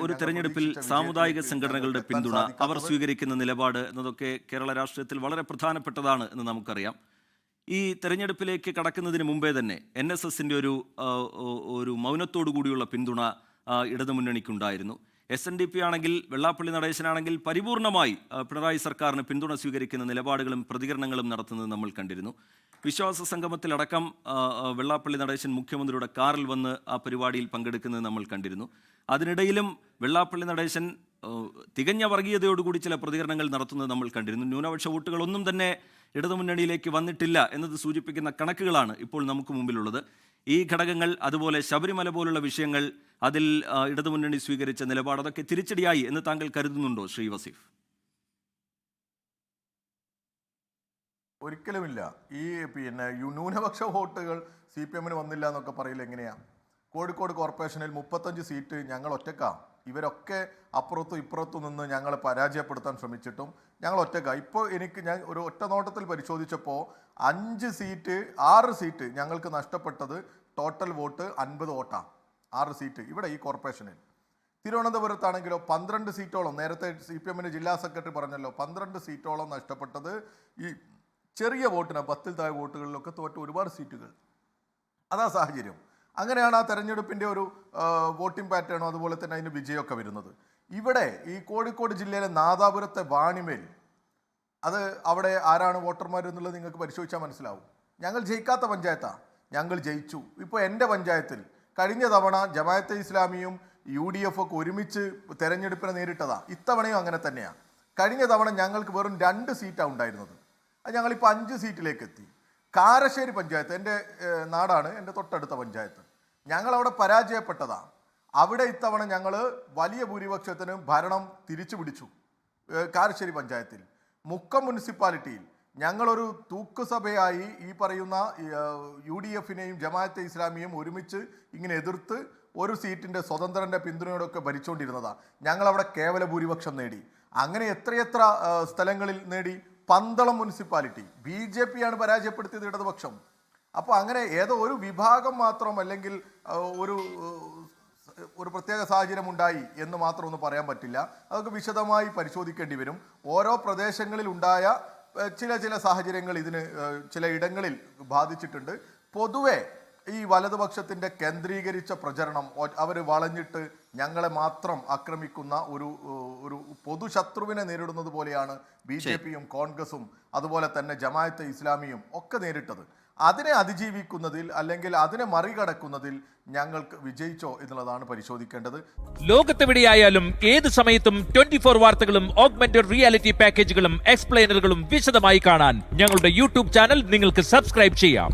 ഒരു തെരഞ്ഞെടുപ്പിൽ സാമുദായിക സംഘടനകളുടെ പിന്തുണ, അവർ സ്വീകരിക്കുന്ന നിലപാട് എന്നതൊക്കെ കേരള രാഷ്ട്രീയത്തിൽ വളരെ പ്രധാനപ്പെട്ടതാണ് എന്ന് നമുക്കറിയാം. ഈ തെരഞ്ഞെടുപ്പിലേക്ക് കടക്കുന്നതിന് മുമ്പേ തന്നെ NSSന്റെ ഒരു മൗനത്തോടു കൂടിയുള്ള പിന്തുണ ഇടതുമുന്നണിക്കുണ്ടായിരുന്നു. SNDP ആണെങ്കിൽ, വെള്ളാപ്പള്ളി നടേശനാണെങ്കിൽ പരിപൂർണമായി പിണറായി സർക്കാരിന് പിന്തുണ സ്വീകരിക്കുന്ന നിലപാടുകളും പ്രതികരണങ്ങളും നടത്തുന്നത് നമ്മൾ കണ്ടിരുന്നു. വിശ്വാസ സംഗമത്തിലടക്കം വെള്ളാപ്പള്ളി നടേശൻ മുഖ്യമന്ത്രിയുടെ കാറിൽ വന്ന് ആ പരിപാടിയിൽ പങ്കെടുക്കുന്നത് നമ്മൾ കണ്ടിരുന്നു. അതിനിടയിലും വെള്ളാപ്പള്ളി നടേശൻ തികഞ്ഞ വർഗീയതയോടുകൂടി ചില പ്രതികരണങ്ങൾ നടത്തുന്നത് നമ്മൾ കണ്ടിരുന്നു. ന്യൂനപക്ഷ വോട്ടുകളൊന്നും തന്നെ ഇടതുമുന്നണിയിലേക്ക് വന്നിട്ടില്ല എന്നത് സൂചിപ്പിക്കുന്ന കണക്കുകളാണ് ഇപ്പോൾ നമുക്ക് മുമ്പിലുള്ളത്. ഈ ഘടകങ്ങൾ, അതുപോലെ ശബരിമല പോലുള്ള വിഷയങ്ങൾ, അതിൽ ഇടതുമുന്നണി സ്വീകരിച്ച നിലപാട്, അതൊക്കെ തിരിച്ചടിയായി എന്ന് താങ്കൾ കരുതുന്നുണ്ടോ ശ്രീ വസീഫ്? ഒരിക്കലുമില്ല. ഈ ന്യൂനപക്ഷ വോട്ടുകൾ CPMന് വന്നില്ല എന്നൊക്കെ പറയില്ല എങ്ങനെയാണ്? കോഴിക്കോട് കോർപ്പറേഷനിൽ 35 സീറ്റ് ഞങ്ങൾ ഒറ്റക്കാം. ഇവരൊക്കെ അപ്പുറത്തും ഇപ്പുറത്തും നിന്ന് ഞങ്ങളെ പരാജയപ്പെടുത്താൻ ശ്രമിച്ചിട്ടും ഞങ്ങൾ ഒറ്റക്കാം. ഇപ്പോൾ ഞാൻ ഒരു ഒറ്റ നോട്ടത്തിൽ പരിശോധിച്ചപ്പോൾ 6 സീറ്റ് ഞങ്ങൾക്ക് നഷ്ടപ്പെട്ടത്. ടോട്ടൽ വോട്ട് 50 വോട്ടാണ്. 6 സീറ്റ് ഇവിടെ ഈ കോർപ്പറേഷനിൽ. തിരുവനന്തപുരത്താണെങ്കിലോ 12 സീറ്റോളം, നേരത്തെ CPMന്റെ ജില്ലാ സെക്രട്ടറി പറഞ്ഞല്ലോ, 12 സീറ്റോളം നഷ്ടപ്പെട്ടത് ഈ ചെറിയ വോട്ടിന്, 10ൽ താഴെ വോട്ടുകളിലൊക്കെ തോറ്റ ഒരുപാട് സീറ്റുകൾ. അതാ സാഹചര്യം. അങ്ങനെയാണ് ആ തെരഞ്ഞെടുപ്പിൻ്റെ ഒരു വോട്ടിംഗ് പാറ്റേണും അതുപോലെ തന്നെ അതിന് വിജയമൊക്കെ വരുന്നത്. ഇവിടെ ഈ കോഴിക്കോട് ജില്ലയിലെ നാദാപുരത്തെ വാണിമേൽ, അത് അവിടെ ആരാണ് വോട്ടർമാർ എന്നുള്ളത് നിങ്ങൾക്ക് പരിശോധിച്ചാൽ മനസ്സിലാവും. ഞങ്ങൾ ജയിക്കാത്ത പഞ്ചായത്താണ്, ഞങ്ങൾ ജയിച്ചു. ഇപ്പോൾ എൻ്റെ പഞ്ചായത്തിൽ കഴിഞ്ഞ തവണ ജമാഅത്തെ ഇസ്ലാമിയും UDF ഒക്കെ ഒരുമിച്ച് തെരഞ്ഞെടുപ്പിനെ നേരിട്ടതാണ്. ഇത്തവണയും അങ്ങനെ തന്നെയാണ്. കഴിഞ്ഞ തവണ ഞങ്ങൾക്ക് വെറും 2 സീറ്റാണ് ഉണ്ടായിരുന്നത്. അത് ഞങ്ങളിപ്പോൾ 5 സീറ്റിലേക്ക് എത്തി. കാരശ്ശേരി പഞ്ചായത്ത് എൻ്റെ നാടാണ്, എൻ്റെ തൊട്ടടുത്ത പഞ്ചായത്ത്. ഞങ്ങളവിടെ പരാജയപ്പെട്ടതാണ്. അവിടെ ഇത്തവണ ഞങ്ങൾ വലിയ ഭൂരിപക്ഷത്തിന് ഭരണം തിരിച്ചു പിടിച്ചു. കാരശ്ശേരി പഞ്ചായത്തിൽ മുക്കം മുനിസിപ്പാലിറ്റിയിൽ ഞങ്ങളൊരു തൂക്കുസഭയായി ഈ പറയുന്ന UDFനെയും ജമാഅത്തെ ഇസ്ലാമിയും ഒരുമിച്ച് ഇങ്ങനെ എതിർത്ത് ഒരു സീറ്റിൻ്റെ സ്വതന്ത്രൻ്റെ പിന്തുണയോടൊക്കെ ഭരിച്ചുകൊണ്ടിരുന്നതാണ്. ഞങ്ങളവിടെ കേവല ഭൂരിപക്ഷം നേടി. അങ്ങനെ എത്രയെത്ര സ്ഥലങ്ങളിൽ നേടി. പന്തളം മുനിസിപ്പാലിറ്റി BJP ആണ് പരാജയപ്പെടുത്തിയത്, ഇടതുപക്ഷം. അപ്പോൾ അങ്ങനെ ഏതോ ഒരു വിഭാഗം മാത്രം, അല്ലെങ്കിൽ ഒരു പ്രത്യേക സാഹചര്യം ഉണ്ടായി എന്ന് മാത്രം ഒന്നും പറയാൻ പറ്റില്ല. അതൊക്കെ വിശദമായി പരിശോധിക്കേണ്ടി വരും. ഓരോ പ്രദേശങ്ങളിൽ ഉണ്ടായ ചില സാഹചര്യങ്ങൾ ഇതിന് ചില ഇടങ്ങളിൽ ബാധിച്ചിട്ടുണ്ട്. പൊതുവെ ഈ വലതുപക്ഷത്തിൻ്റെ കേന്ദ്രീകരിച്ച പ്രചരണം, അവർ വളഞ്ഞിട്ട് ഞങ്ങളെ മാത്രം ആക്രമിക്കുന്ന ഒരു പൊതുശത്രുവിനെ നേരിടുന്നത് പോലെയാണ് BJPയും കോൺഗ്രസും അതുപോലെ തന്നെ ജമാഅത്തെ ഇസ്ലാമിയും ഒക്കെ നേരിട്ടത്. അതിനെ അതിജീവിക്കുന്നതിൽ, അല്ലെങ്കിൽ അതിനെ മറികടക്കുന്നതിൽ ഞങ്ങൾക്ക് വിജയിച്ചോ എന്നുള്ളതാണ് പരിശോധിക്കേണ്ടത്. ലോകത്തെവിടെയായാലും ഏത് സമയത്തും 24 വാർത്തകളും ഓഗ്മെന്റഡ് റിയാലിറ്റി പാക്കേജുകളും എക്സ്പ്ലെയിനറുകളും വിശദമായി കാണാൻ ഞങ്ങളുടെ YouTube ചാനൽ നിങ്ങൾക്ക് സബ്സ്ക്രൈബ് ചെയ്യാം.